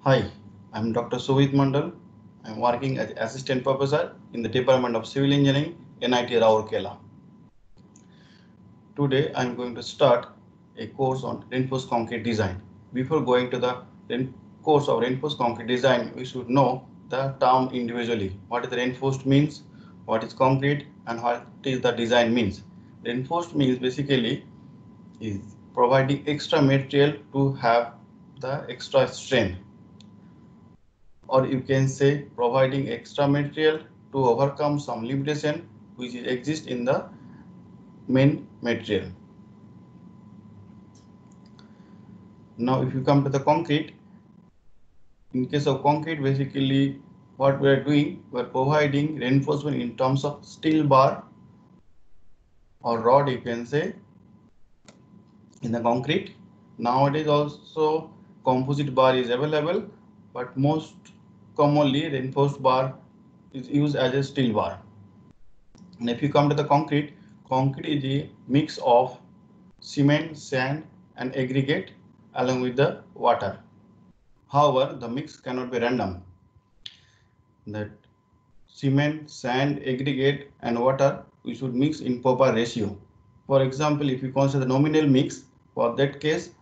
Hi, I'm Dr. Suvit Mandal. I'm working as Assistant Professor in the Department of Civil Engineering, NIT Rourkela. Today, I'm going to start a course on reinforced concrete design. Before going to the course of reinforced concrete design, we should know the term individually. What is the reinforced means, what is concrete, and what is the design means. Reinforced means basically is providing extra material to have the extra strength, or you can say providing extra material to overcome some limitation which exists in the main material. Now if you come to the concrete, in case of concrete, basically what we are doing, we are providing reinforcement in terms of steel bar or rod, you can say, in the concrete. Nowadays also composite bar is available, but most commonly reinforced bar is used as a steel bar. And if you come to the concrete, concrete is a mix of cement, sand, and aggregate along with the water. However, the mix cannot be random. That cement, sand, aggregate, and water we should mix in proper ratio. For example, if you consider the nominal mix, for that case,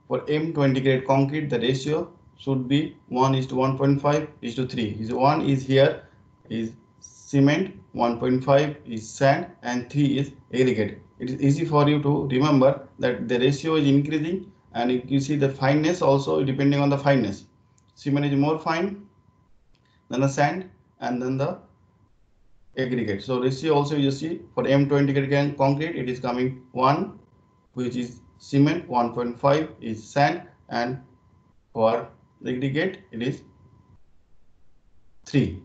for M20 grade concrete, the ratio should be 1:1.5:3. 1 is here is cement, 1.5 is sand, and 3 is aggregate. It is easy for you to remember that the ratio is increasing, and you see the fineness also depending on the fineness. Cement is more fine than the sand and then the aggregate. So ratio also you see for M20 grade concrete it is coming 1, which is cement, 1.5 is sand, and for aggregate it is 3.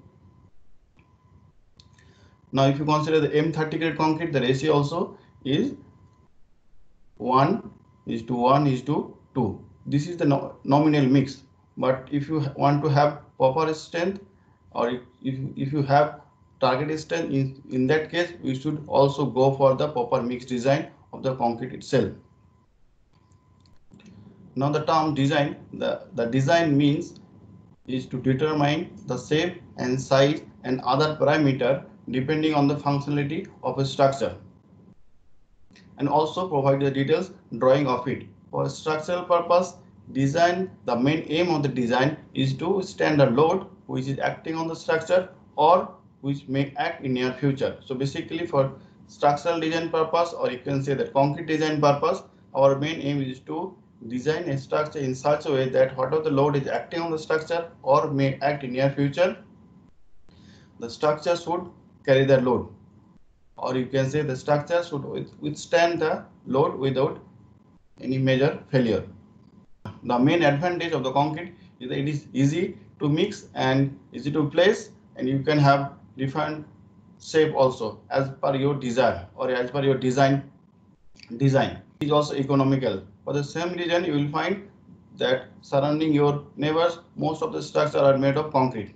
Now if you consider the M30 grade concrete, the ratio also is 1:1:2. This is the nominal mix. But if you want to have proper strength, or if you have target strength, in that case we should also go for the proper mix design of the concrete itself. Now the term design, the design means is to determine the shape and size and other parameter depending on the functionality of a structure, and also provide the details drawing of it. For structural purpose, design, the main aim of the design is to withstand a load which is acting on the structure or which may act in near future. So basically for structural design purpose, or you can say that concrete design purpose, our main aim is to design a structure in such a way that whatever the load is acting on the structure or may act in near future, the structure should carry the load, or you can say the structure should withstand the load without any major failure. The main advantage of the concrete is that it is easy to mix and easy to place, and you can have different shape also as per your desire or as per your design. It is also economical. For the same reason, you will find that surrounding your neighbors, most of the structures are made of concrete.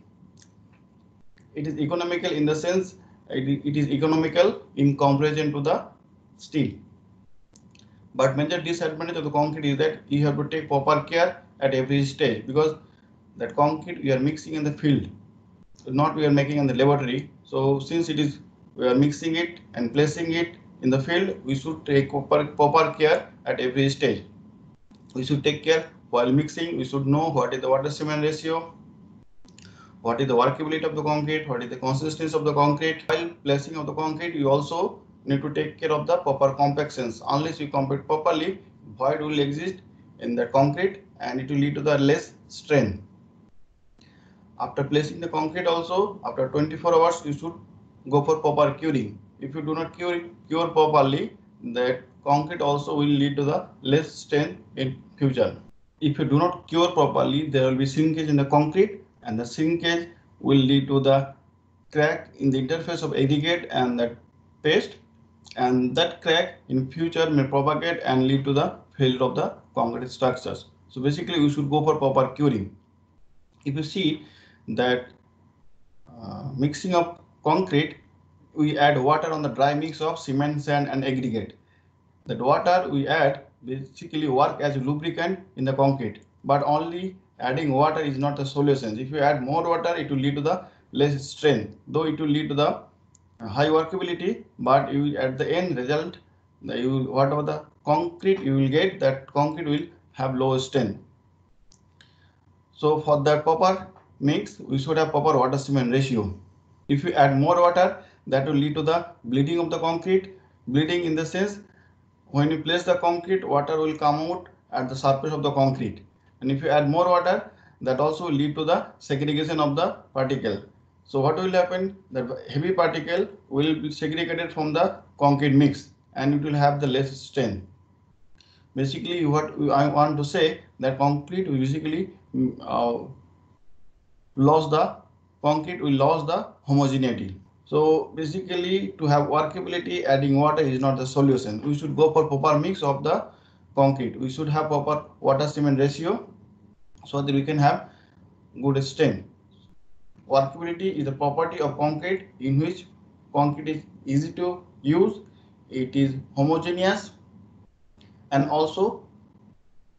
It is economical in the sense it is economical in comparison to the steel. But major disadvantage of the concrete is that you have to take proper care at every stage, because that concrete we are mixing in the field, not we are making in the laboratory. So since it is we are mixing it and placing it in the field, we should take proper care at every stage. We should take care while mixing. We should know what is the water cement ratio, what is the workability of the concrete, what is the consistency of the concrete. While placing of the concrete, you also need to take care of the proper compactions. Unless you compact properly, void will exist in the concrete and it will lead to the less strength. After placing the concrete also, after 24 hours, you should go for proper curing. If you do not cure properly, that concrete also will lead to the less strength in future. If you do not cure properly, there will be shrinkage in the concrete, and the shrinkage will lead to the crack in the interface of aggregate and the paste, and that crack in future may propagate and lead to the failure of the concrete structures. So basically we should go for proper curing. If you see that mixing of concrete, we add water on the dry mix of cement, sand, and aggregate. That water we add basically work as a lubricant in the concrete, but only adding water is not the solution. If you add more water, it will lead to the less strength, though it will lead to the high workability, but you at the end result, whatever the concrete you will get, that concrete will have low strength. So for the proper mix, we should have proper water cement ratio. If you add more water, that will lead to the bleeding of the concrete. Bleeding in the sense, when you place the concrete, water will come out at the surface of the concrete. And if you add more water, that also will lead to the segregation of the particle. So what will happen? The heavy particle will be segregated from the concrete mix and it will have the less strength. Basically, what I want to say, that concrete will basically lose the homogeneity. So basically, to have workability, adding water is not the solution. We should go for proper mix of the concrete. We should have proper water cement ratio so that we can have good strength. Workability is a property of concrete in which concrete is easy to use, it is homogeneous, and also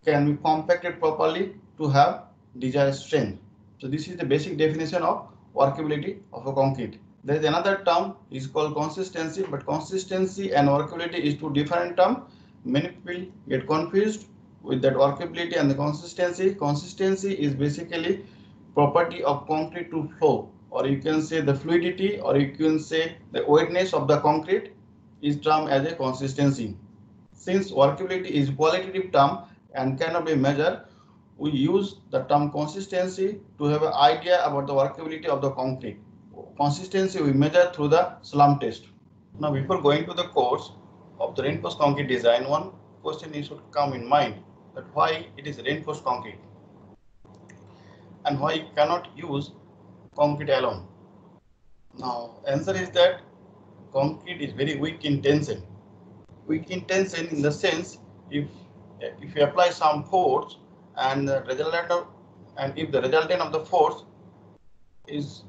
can be compacted properly to have desired strength. So this is the basic definition of workability of a concrete. There is another term is called consistency, but consistency and workability is two different terms. Many people get confused with that workability and the consistency. Consistency is basically property of concrete to flow, or you can say the fluidity, or you can say the wetness of the concrete is termed as a consistency. Since workability is qualitative term and cannot be measured, we use the term consistency to have an idea about the workability of the concrete. Consistency we measure through the slump test. Now, before going to the course of the reinforced concrete design, one question should come in mind, that why it is reinforced concrete and why you cannot use concrete alone. Now, answer is that concrete is very weak in tension. Weak in tension in the sense, if you apply some force and the if the resultant of the force is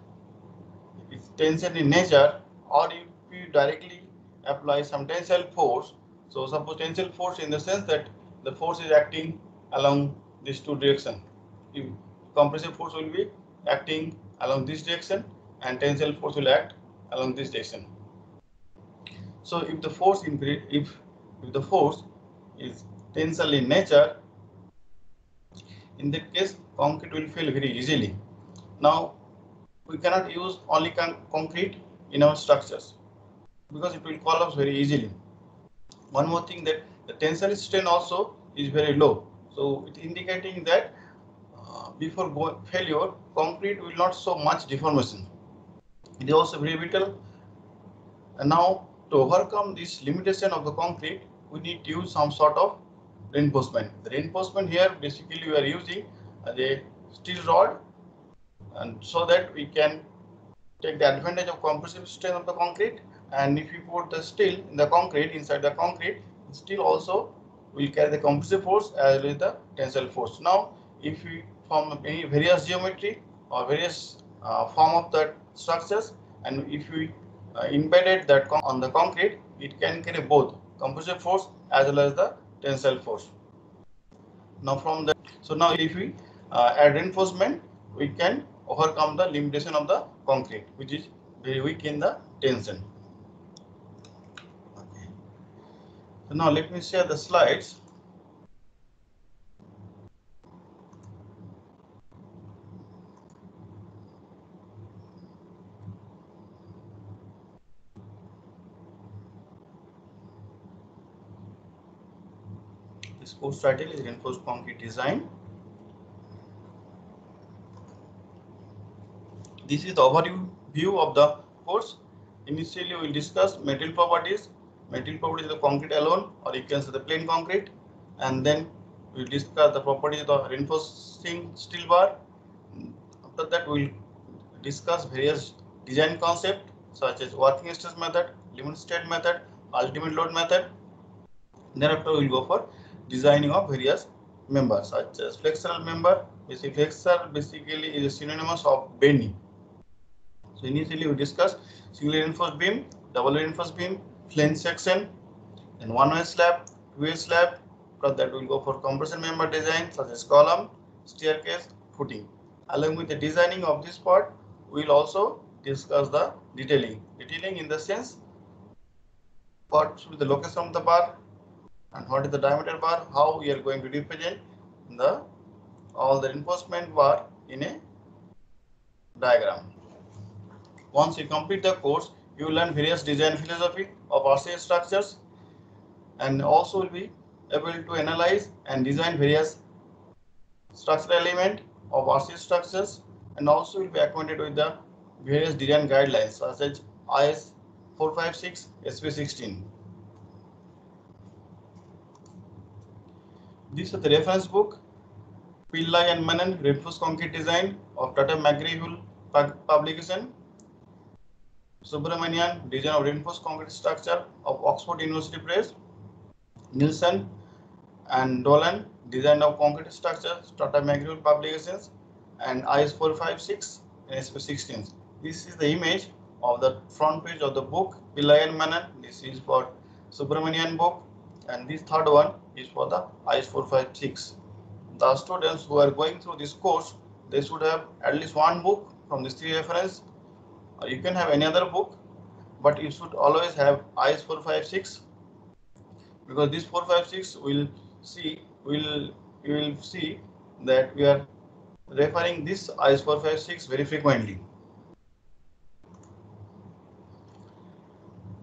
tension in nature, or if you directly apply some tensile force. So suppose tensile force in the sense that the force is acting along these two directions. If compressive force will be acting along this direction and tensile force will act along this direction. So if the force if the force is tensile in nature, in that case concrete will fail very easily. Now we cannot use only concrete in our structures because it will collapse very easily. One more thing, that the tensile strain also is very low. So it indicating that before failure, concrete will not show much deformation. It is also very brittle. And now to overcome this limitation of the concrete, we need to use some sort of reinforcement. The reinforcement here basically we are using a steel rod, and so that we can take the advantage of compressive strength of the concrete. And if you put the steel in the concrete, inside the concrete, steel also will carry the compressive force as well as the tensile force. Now if we form any various geometry or various form of the structures, and if we embedded that on the concrete, it can carry both compressive force as well as the tensile force. Now from the, so now if we add reinforcement, we can overcome the limitation of the concrete, which is very weak in the tension. Okay. So now let me share the slides. This course title is Reinforced Concrete Design. This is the overview of the course. Initially, we will discuss material properties. Material properties of the concrete alone, or you can say the plain concrete, and then we will discuss the properties of the reinforcing steel bar. After that, we will discuss various design concepts such as working stress method, limit state method, ultimate load method. Thereafter, we will go for designing of various members such as flexural member. Flexure basically is a synonymous of bending. So initially we discussed single reinforced beam, double reinforced beam, flange section, and one-way slab, two-way slab. After that we will go for compression member design such as column, staircase, footing. Along with the designing of this part, we will also discuss the detailing. Detailing in the sense, what should be the location of the bar and what is the diameter bar, how we are going to represent all the reinforcement bar in a diagram. Once you complete the course, you will learn various design philosophy of RCA structures and also will be able to analyze and design various structural element of RCA structures, and also will be acquainted with the various design guidelines such as IS 456 SP16. This is the reference book Pillai and Menon Reinforced Concrete Design of Tata McGraw-Hill publication. Subramanian Design of Reinforced Concrete Structure of Oxford University Press. Nielsen and Dolan Design of Concrete Structures Tata McGraw-Hill publications, and IS 456 and SP16. This is the image of the front page of the book Pillai and Menon. This is for Subramanian book, and this third one is for the IS 456. The students who are going through this course, they should have at least one book from these three reference. You can have any other book, but you should always have IS 456, because this 456 you will see that we are referring this IS 456 very frequently.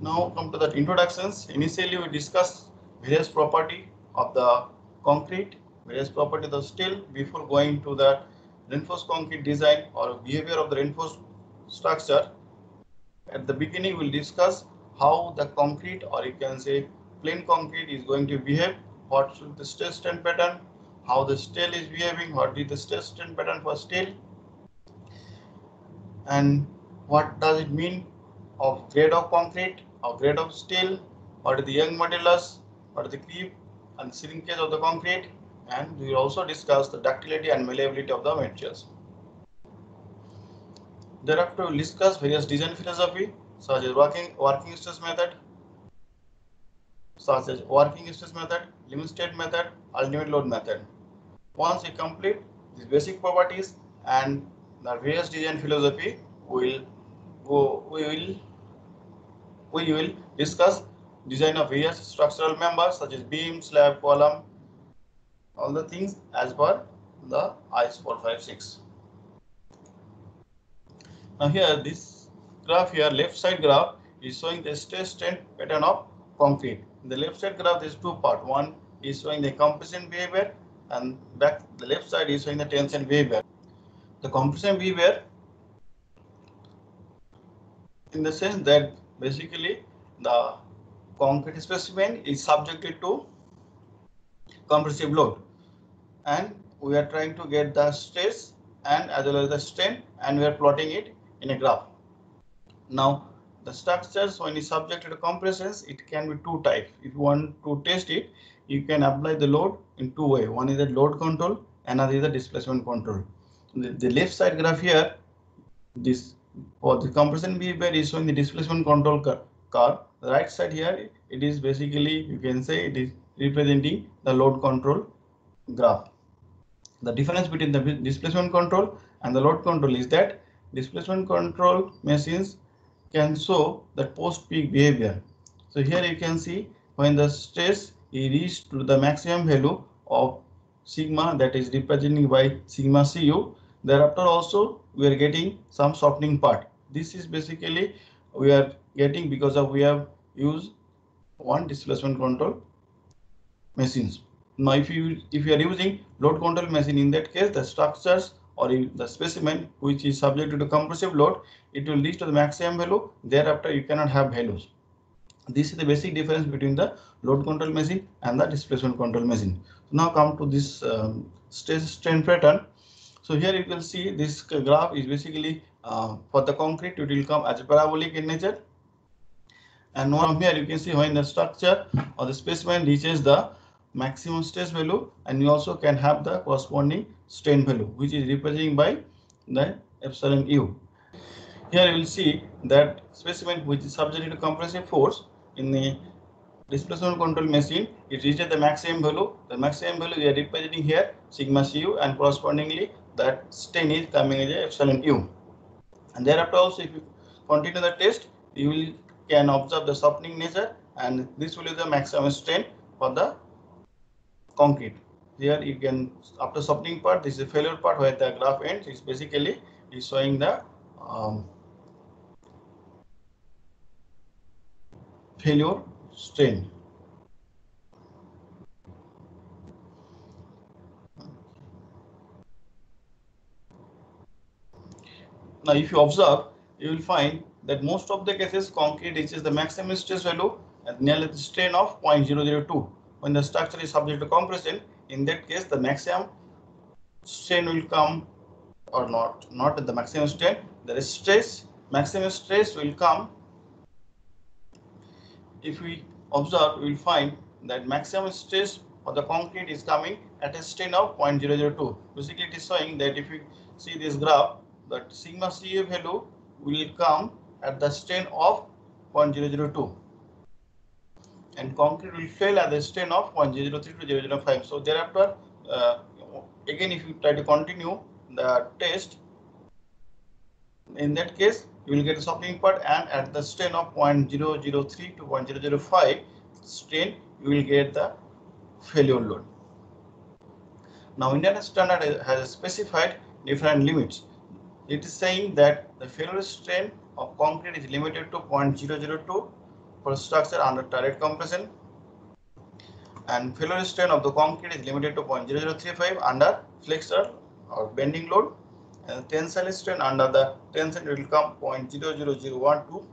Now come to the introductions. Initially we discuss various property of the concrete, various property of the steel before going to the reinforced concrete design or behavior of the reinforced structure. At the beginning we'll discuss how the concrete, or you can say plain concrete, is going to behave, what should the stress strain pattern, how the steel is behaving, what is the stress strain pattern for steel, and what does it mean of grade of concrete or grade of steel, what is the Young modulus, what is the creep and shrinkage of the concrete, and we will also discuss the ductility and malleability of the materials. Thereafter we will discuss various design philosophy such as working stress method, limit state method, ultimate load method. Once we complete these basic properties and the various design philosophy, we will discuss design of various structural members such as beam, slab, column, all the things as per the IS 456. Now here, this graph here, left side graph is showing the stress strain pattern of concrete. In the left side graph, there is two parts. One is showing the compression behavior, and back the left side is showing the tension behavior. The compression behavior, in the sense that basically the concrete specimen is subjected to compressive load, and we are trying to get the stress and as well as the strain, and we are plotting it in a graph. Now the structures, when is subjected to compressions, it can be two types. If you want to test it, you can apply the load in two ways. One is the load control, another is the displacement control. The left side graph here, this for the compression behavior is showing the displacement control curve. The right side here, it is basically, you can say, it is representing the load control graph. The difference between the displacement control and the load control is that displacement control machines can show the post peak behavior. So here you can see when the stress is reached to the maximum value of sigma, that is represented by sigma cu. Thereafter also we are getting some softening part. This is basically we are getting because of we have used one displacement control machines. Now if you are using load control machine, in that case the structures or the specimen which is subject to compressive load, it will reach to the maximum value. Thereafter you cannot have values. This is the basic difference between the load control machine and the displacement control machine. So now come to this stress strain pattern. So here you can see this graph is basically for the concrete, it will come as parabolic in nature, and from here you can see when the structure or the specimen reaches the maximum stress value, and you also can have the corresponding strain value, which is represented by the epsilon u. Here you will see that specimen which is subjected to compressive force in the displacement control machine, it reaches the maximum value. The maximum value we are representing here sigma cu, and correspondingly that strain is coming as a epsilon u. And thereafter also, if you continue the test, you will can observe the softening nature, and this will be the maximum strain for the concrete. Here you can, after softening part, this is the failure part where the graph ends. Is basically is showing the failure strain. Now, if you observe, you will find that most of the cases concrete reaches the maximum stress value at nearly the strain of 0.002. When the structure is subject to compression, in that case, the maximum strain will come, or not at the maximum strain. There is stress. Maximum stress will come. If we observe, we will find that maximum stress for the concrete is coming at a strain of 0.002. Basically, it is showing that if you see this graph, that sigma Ca value will come at the strain of 0.002, and concrete will fail at the strain of 0.003 to 0.005. So thereafter, again, if you try to continue the test, in that case, you will get the softening part, and at the strain of 0.003 to 0.005 strain, you will get the failure load. Now, Indian standard has specified different limits. It is saying that the failure strain of concrete is limited to 0.002 for structure under direct compression, and failure strain of the concrete is limited to 0.0035 under flexure or bending load, and tensile strain under the tension will come 0.0001 to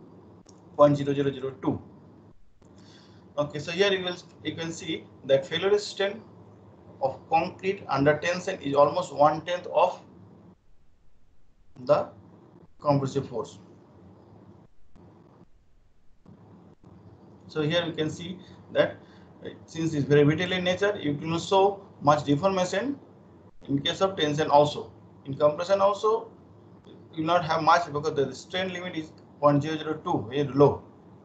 0.0002. Okay, so here you can see that failure strain of concrete under tension is almost 1/10 of the compressive force. So here you can see that since it's very brittle in nature, you will show much deformation in case of tension also. In compression also, you will not have much because the strain limit is 0.002, very low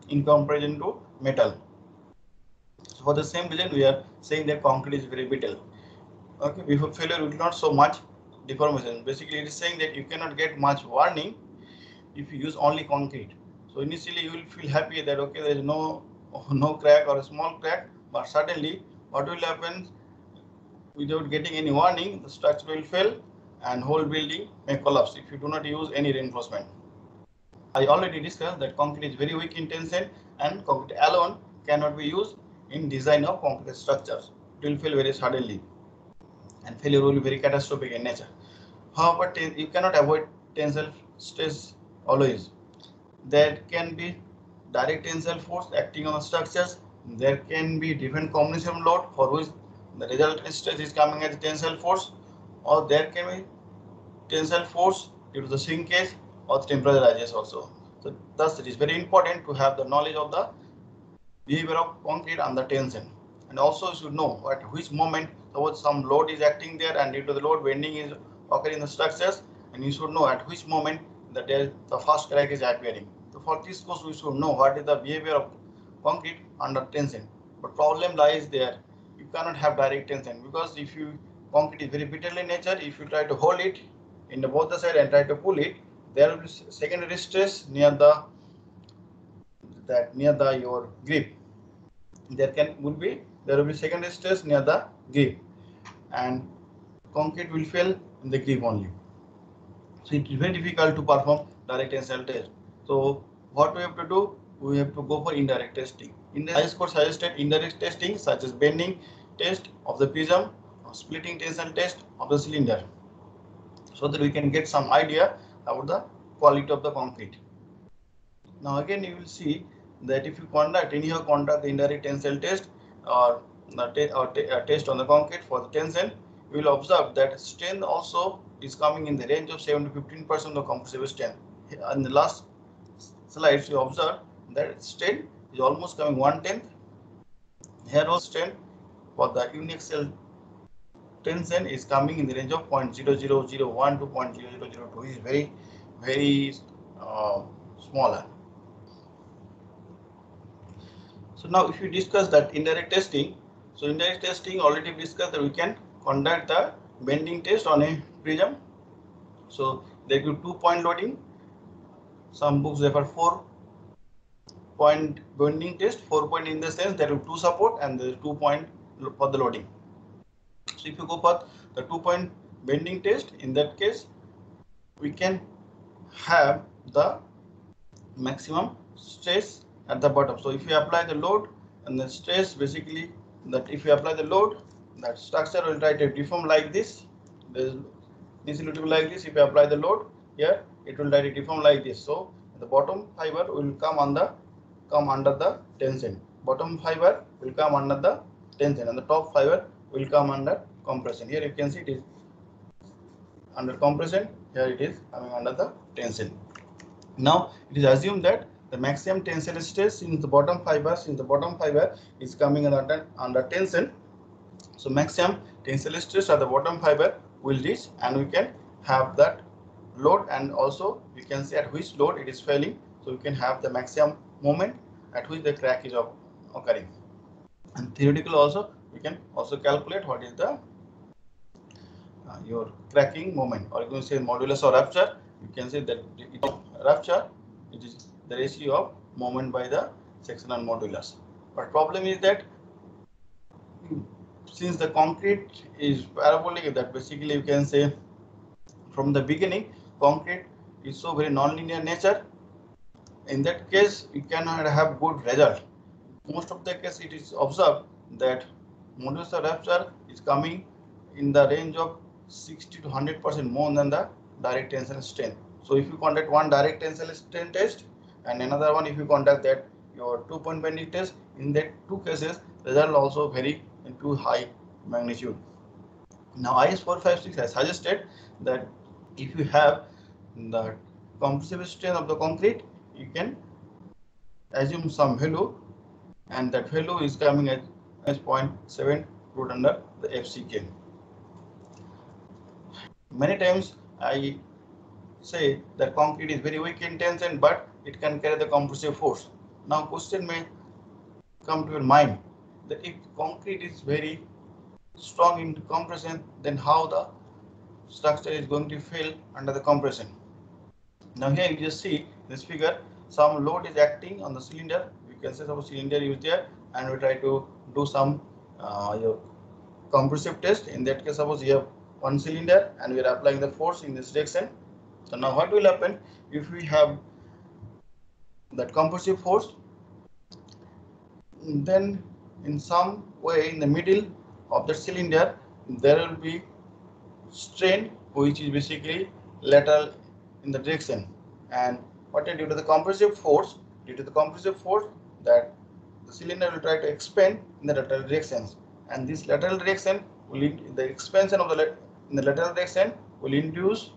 in comparison to metal. So for the same reason, we are saying that concrete is very brittle. Okay, before failure will not show much deformation. Basically, it is saying that you cannot get much warning if you use only concrete. So initially, you will feel happy that okay, there is no crack or a small crack, but suddenly, what will happen? Without getting any warning, the structure will fail and whole building may collapse if you do not use any reinforcement. I already discussed that concrete is very weak in tension, and concrete alone cannot be used in design of concrete structures. It will fail very suddenly, and failure will be very catastrophic in nature. However, you cannot avoid tensile stress always. There can be direct tensile force acting on the structures. There can be different combination load for which the resultant stress is coming as a tensile force, or there can be tensile force due to the shrinkage or temperature rises also. So thus it is very important to have the knowledge of the behavior of concrete under tension, and also you should know at which moment some load is acting there, and due to the load bending is occurring in the structures, and you should know at which moment that the first crack is appearing. So for this course, we should know what is the behavior of concrete under tension. But problem lies there. You cannot have direct tension, because if you concrete is very brittle in nature, if you try to hold it in the both the side and try to pull it, there will be secondary stress near your grip. There will be secondary stress near the grip, and concrete will fail in the grip only. So it is very difficult to perform direct tensile test. So what we have to do? We have to go for indirect testing. In the IS course suggested indirect testing such as bending test of the prism or splitting tensile test of the cylinder, so that we can get some idea about the quality of the concrete. Now again, you will see that if you conduct the indirect tensile test or test on the concrete for the tension, you will observe that strain also is coming in the range of 7 to 15% of the compressive strain. In the last slides, you observe that strain is almost coming 1/10. Here also strain for the uniaxial tension is coming in the range of 0.0001 to 0.0002. Is very smaller. So now if you discuss that indirect testing, so indirect testing already discussed that we can conduct the bending test on a prism So they give 2-point loading. Some books refer 4-point bending test. 4-point in the sense there are 2 support and there is 2-point for the loading. So if you go for the 2-point bending test, in that case we can have the maximum stress at the bottom. So if you apply the load and the stress, basically that if you apply the load, that structure will try to deform like this. This will be like this. If you apply the load here, it will try to deform like this. So the bottom fiber will come under the tension. Bottom fiber will come under the tension, and the top fiber will come under compression. Here you can see it is under compression. Here it is coming under the tension. Now it is assumed that the maximum tensile stress in the bottom fiber, is coming under tension. So maximum tensile stress at the bottom fiber will reach, and we can have that load, and also we can see at which load it is failing. So we can have the maximum moment at which the crack is occurring. And theoretically also we can also calculate what is the your cracking moment, or you can say modulus or rupture. You can say that it is rupture, it is the ratio of moment by the sectional modulus. But problem is that since the concrete is parabolic, that basically you can say from the beginning concrete is so very non-linear nature. In that case you cannot have good result. Most of the case it is observed that modulus of rupture is coming in the range of 60 to 100% more than the direct tensile strain. So if you conduct one direct tensile strain test and another one, if you conduct that your 2-point bending test, in that 2 cases result also vary into high magnitude. Now IS 456 has suggested that if you have the compressive strain of the concrete, you can assume some value, and that value is coming at 0.7 root under the FCK. Many times I say that concrete is very weak in tension, but it can carry the compressive force. Now question may come to your mind that if concrete is very strong in compression, then how the structure is going to fail under the compression. Now here you just see this figure, some load is acting on the cylinder. You can say suppose cylinder is there, and we try to do some your compressive test. In that case, suppose you have one cylinder and we are applying the force in this direction. So now what will happen if we have that compressive force? Then in some way in the middle of the cylinder there will be strain, which is basically lateral in the direction. And what is due to the compressive force? Due to the compressive force, that the cylinder will try to expand in the lateral directions, and this lateral direction will the expansion of the in the lateral direction will induce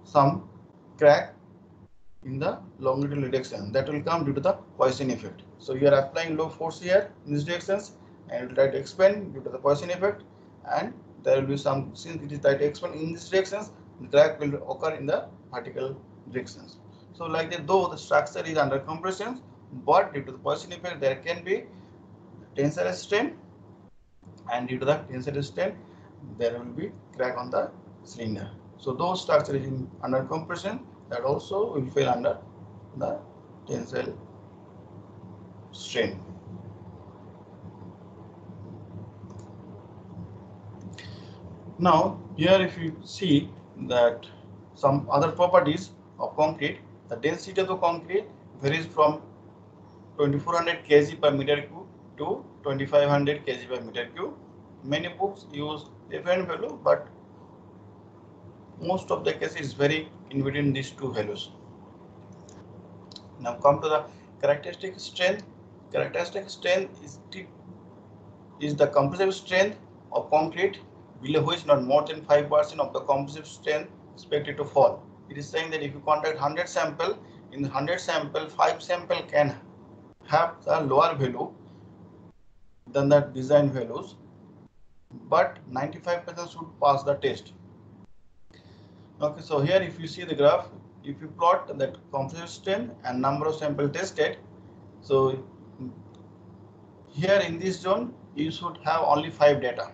some crack in the longitudinal direction. That will come due to the Poisson effect. So you are applying low force here in these directions, and it will try to expand due to the Poisson effect, and there will be some, since it is try to expand in these directions, the crack will occur in the vertical directions. So like that, though the structure is under compression, but due to the Poisson effect there can be tensile strain, and due to the tensile strain there will be crack on the cylinder. So those structure is under compression, that also will fail under the tensile strain. Now here if you see that some other properties of concrete, the density of the concrete varies from 2400 kg per meter cube to 2500 kg per meter cube. Many books use different value, but most of the cases vary in between these two values. Now come to the characteristic strength. Characteristic strength is the compressive strength of concrete below which not more than 5% of the compressive strength expected to fall. It is saying that if you conduct 100 sample, in 100 sample, 5 sample can have the lower value than the design values, but 95% should pass the test. Okay, so here if you see the graph, if you plot that compressive strength and number of sample tested, so here in this zone you should have only 5 data,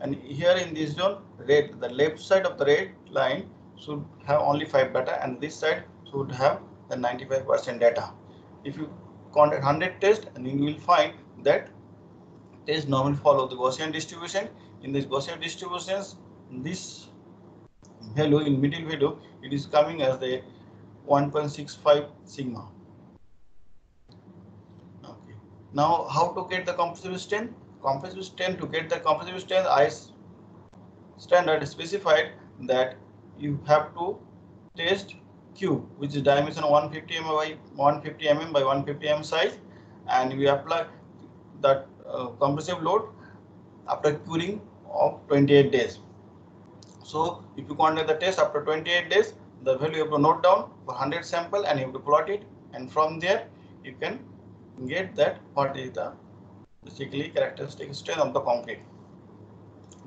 and here in this zone, red, the left side of the red line should have only 5 data, and this side should have the 95% data. If you conduct 100 tests, and you will find that tests normally follow the Gaussian distribution. In this Gaussian distributions, this value in middle value, it is coming as the 1.65 sigma. Okay. Now, how to get the compressive strength? Compressive strength, to get the compressive strength, IS standard specified that you have to test Q, which is dimension 150 mm by 150 mm by 150 mm size, and we apply that compressive load after curing of 28 days. So if you conduct the test after 28 days, the value you have to note down for 100 sample and you have to plot it, and from there you can get that what is the basically characteristic strength of the concrete.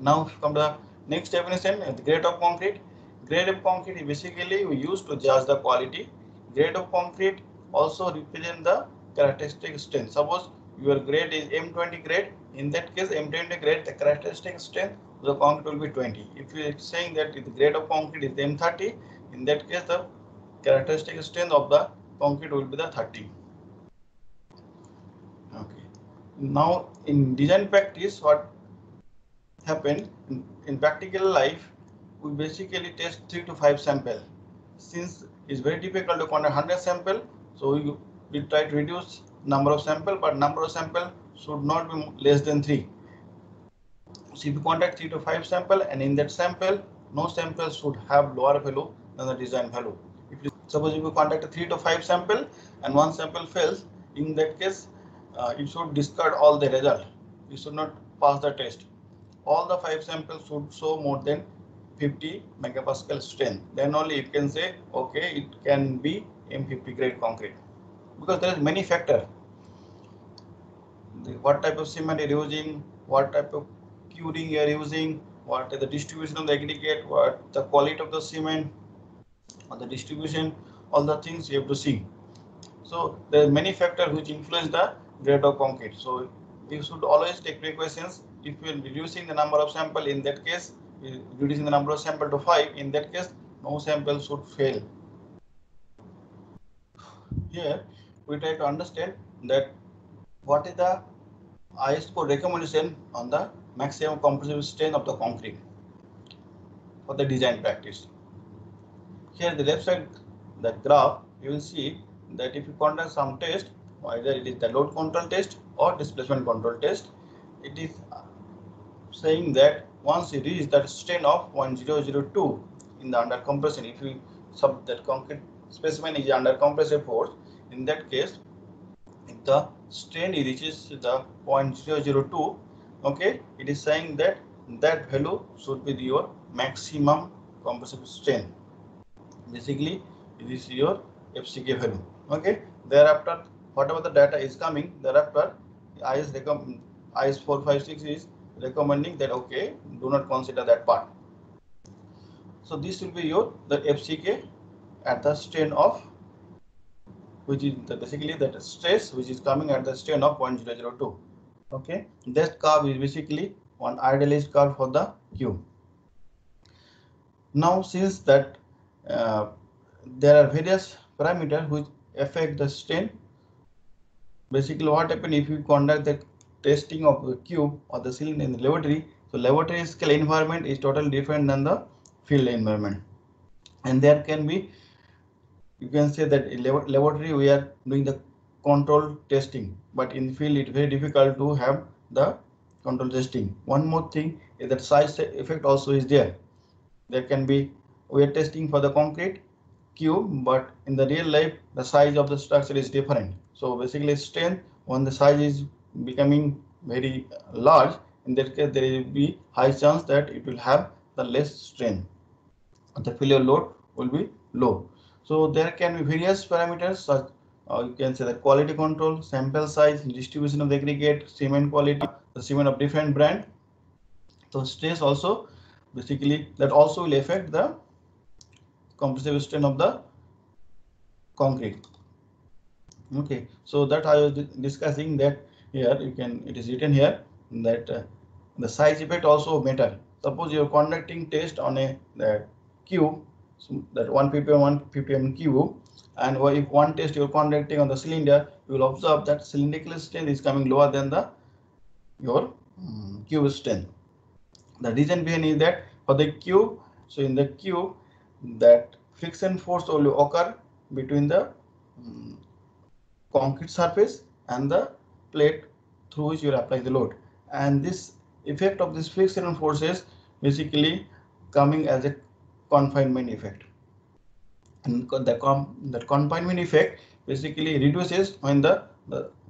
Now come to the next definition, the grade of concrete. Grade of concrete is basically we use to judge the quality. Grade of concrete also represent the characteristic strength. Suppose your grade is M20 grade. In that case, M20 grade, the characteristic strength of the concrete will be 20. If you are saying that the grade of concrete is M30, in that case the characteristic strength of the concrete will be the 30. Okay. Now in design practice, what happen in practical life, we basically test 3 to 5 sample. Since it's very difficult to conduct 100 sample, so we try to reduce number of sample, but number of sample should not be less than 3. So if you conduct 3 to 5 sample, and in that sample, no sample should have lower value than the design value. Suppose if you conduct 3 to 5 sample and one sample fails, in that case, you should discard all the result. You should not pass the test. All the 5 samples should show more than 50 megapascal strength. Then only you can say, okay, it can be M50 grade concrete. Because there is many factors. What type of cement you are using, what type of curing you are using, what is the distribution of the aggregate, what the quality of the cement, or the distribution, all the things you have to see. So there are many factors which influence the grade of concrete. So you should always take precautions. If you are reducing the number of sample, in that case, reducing the number of sample to 5, in that case, no sample should fail. Here, we try to understand that what is the IS code recommendation on the maximum compressive strength of the concrete for the design practice. Here, the left side, the graph, you will see that if you conduct some test, either it is the load control test or displacement control test, it is saying that once you reach that strain of 0.002 in the under compression, if you sub that concrete specimen is under compressive force, in that case, if the strain reaches the 0.002, okay, it is saying that that value should be your maximum compressive strain. Basically, this is your FCK value. Okay. Thereafter, whatever the data is coming, thereafter IS 456 is recommending that okay, do not consider that part. So this will be the FCK at the strain of, which is basically that stress which is coming at the strain of 0.002. Okay. That curve is basically one idealized curve for the Q. Now since that there are various parameters which affect the strain, basically what happens if you conduct the testing of the cube or the cylinder in the laboratory, so laboratory scale environment is totally different than the field environment, and there can be, you can say that in laboratory we are doing the control testing, but in field it's very difficult to have the control testing. One more thing is that size effect also is there. There can be, we are testing for the concrete cube, but in the real life the size of the structure is different. So basically strength, when the size is becoming very large, in that case there will be high chance that it will have the less strength. The failure load will be low. So there can be various parameters such you can say the quality control, sample size, distribution of the aggregate, cement quality, the cement of different brand. So stress also basically that also will affect the compressive strain of the concrete. Okay, so that I was discussing that here you can, it is written here that The size effect also matter. Suppose you're conducting test on a cube, so that 1 ppm 1 ppm cube, and if one test you're conducting on the cylinder, you will observe that cylindrical strength is coming lower than the your cube strength. The reason behind is that for the cube, so in the cube, that friction force will occur between the concrete surface and the plate through which you are applying the load, and this effect of this friction forces basically coming as a confinement effect, and the confinement effect basically reduces when the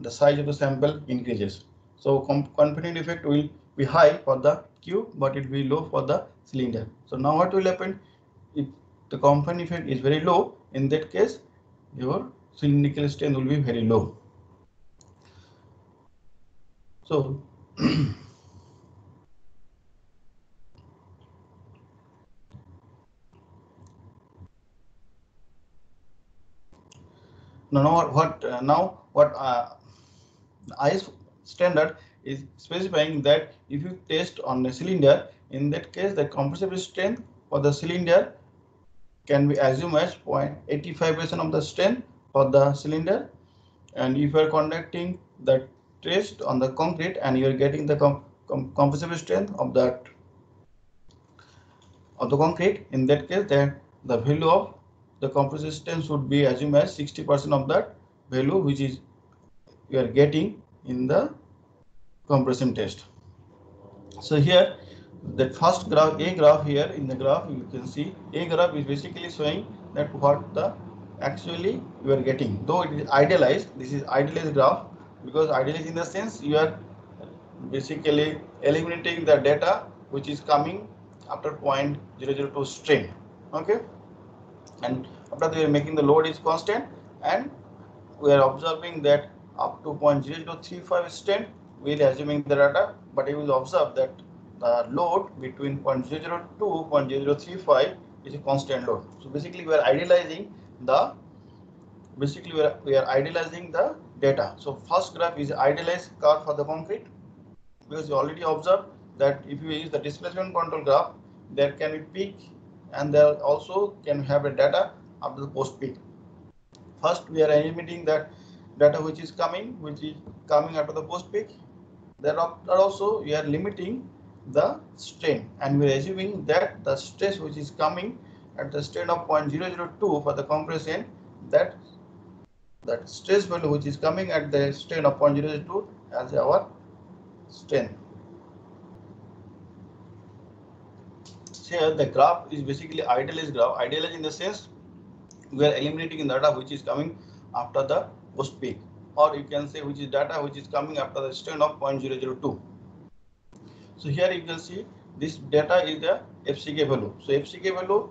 size of the sample increases. So confinement effect will be high for the cube, but it will be low for the cylinder. So now what will happen if the confinement effect is very low? In that case, your cylindrical strength will be very low. So now what IS standard is specifying that if you test on a cylinder, in that case the compressive strength for the cylinder can be assumed as 0.85% of the strength for the cylinder, and if you are conducting the test on the concrete and you are getting the compressive strength of the concrete, in that case the value of the compressive strength should be assumed as 60% of that value which is you are getting in the compression test. So here that first graph, A graph, here in the graph you can see A graph is basically showing that what the actually you are getting, though it is idealized. This is idealized graph, because idealized in the sense you are basically eliminating the data which is coming after 0.002 strain. Okay, and after that we are making the load is constant, and we are observing that up to 0.0035 strain we are assuming the data, but you will observe that the load between 0.002 0.0035 is a constant load. So basically we are idealizing the idealizing the data. So first graph is idealized curve for the concrete, because you already observed that if you use the displacement control graph, there can be peak and there also can have a data after the post peak. First we are eliminating that data which is coming after the post peak. Thereafter also we are limiting the strain, and we are assuming that the stress which is coming at the strain of 0.002 for the compression, that stress value which is coming at the strain of 0.002 as our strain. Here the graph is basically idealized graph. Idealized in the sense we are eliminating the data which is coming after the post peak, or you can say which is data which is coming after the strain of 0.002. So here you can see this data is the FCK value. So FCK value,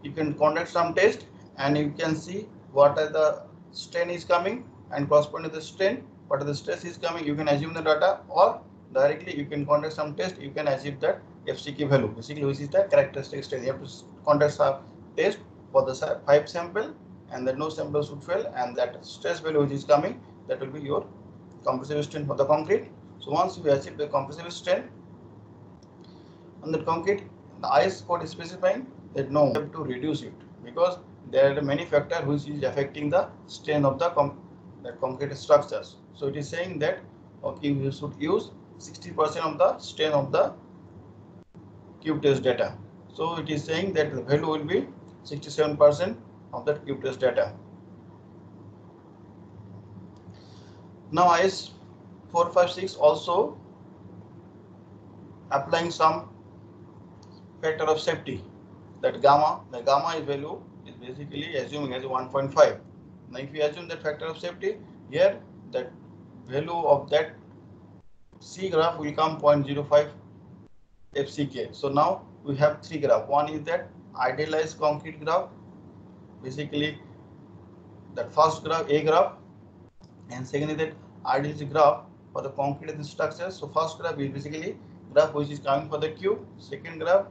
you can conduct some test and you can see what are the strain is coming and corresponding to the strain, what are the stress is coming. You can assume the data, or directly you can conduct some test, you can achieve that FCK value, basically which is the characteristic strain. You have to conduct some test for the 5 sample, and that no sample should fail, and that stress value which is coming, that will be your compressive strain for the concrete. So once you achieve the compressive strain on the concrete, the IS code is specifying that no, you have to reduce it, because there are many factors which is affecting the strain of the concrete structures. So it is saying that okay, you should use 60% of the strain of the cube test data. So it is saying that the value will be 67% of that cube test data. Now IS 456 also applying some factor of safety, that gamma. The gamma is value is basically assuming as 1.5. Now if you assume that factor of safety, here that value of that C graph will come 0.05 FCK. So now we have 3 graph. One is that idealized concrete graph, basically that first graph, A graph, and second is that idealized graph for the concrete and the structure. So first graph is basically graph which is coming for the cube, second graph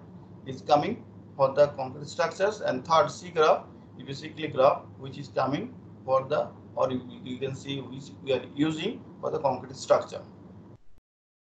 is coming for the concrete structures, and third C graph is basically graph which is coming for the, or you can see which we are using for the concrete structure.